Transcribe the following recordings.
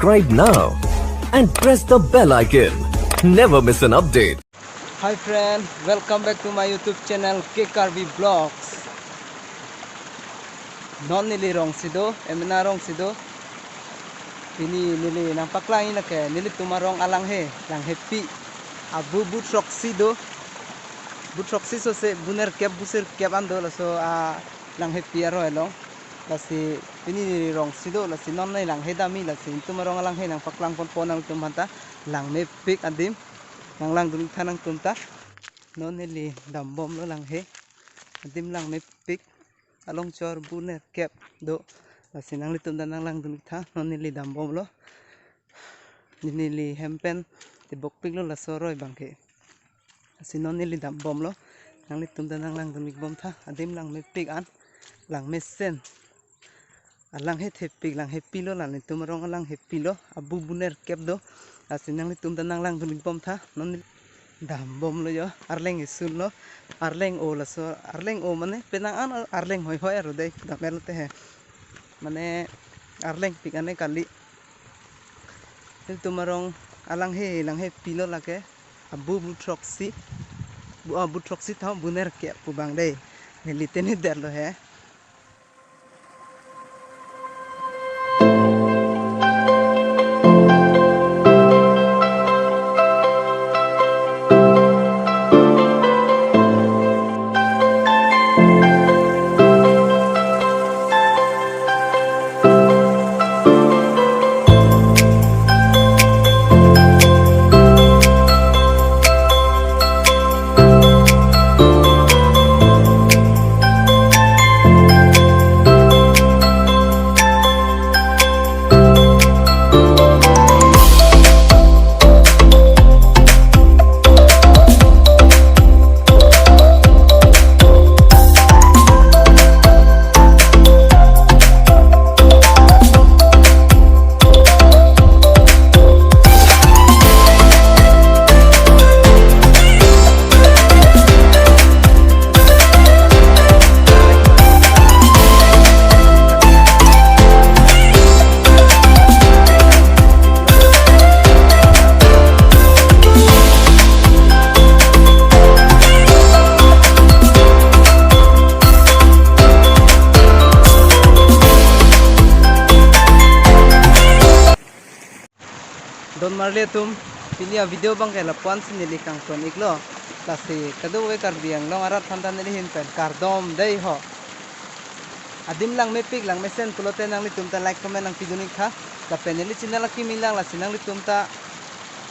subscribe now and press the bell icon. Never miss an update. Hi friend, welcome back to my YouTube channel KKRB Vlogs. Non nili rong sido, emna rong sido. Ini nili nampak lang ina ke nili tumarong alang happy. Abu butrok sido. Butrok siso se buner kep busir kep ando laso lang happy aro elong. Lasi ini rong sido lasi non nai lang dami lasi tumarong alang nang paklang pon ponang tumanta lang me pik adim. Lang dulu tanang tunta non nili dambom lo lang adim lang me pik along chor buner kep do lasinang litum dan lang dulu ta non nili dambom lo nili hempen di bokpik lo lasoroi bangke lasin non nili dambom lo nang litum dan lang dulu bom ta adim lang me pik an lang mesen alang happy lo lang litum rong alang happy lo abu buner kep do lasinang litum dan lang dulu bom ta non dambom lo yo arleng isul lo arleng o laso arleng o mane penangan arleng hoy hoy aro dei damel te he mane arleng pikane kali til tumarong alang lang pilo lake abu butroksi bu troksi ta buner ke pubang dei nelitene der lo he Don marle tum pilia video bang kala puan sinili kang ton iklo lasi kadu we kar biang long arat thandan nili hin pen kardom dei ho adim lang mepik lang mesen pulote nang litum ta like comment nang video nik tha la peneli channel ki milang lasi nang litum ta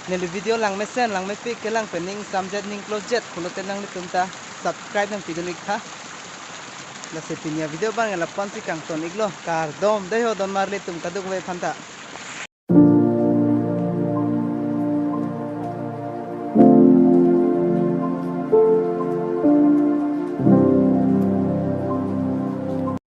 nili video lang mesen lang mepik kelang pening samjet ning closet pulote nang litum ta subscribe nang video nik tha lasi pinia video bang kala puan si kang ton iklo kardom dei ho don marle tum kadu we phanta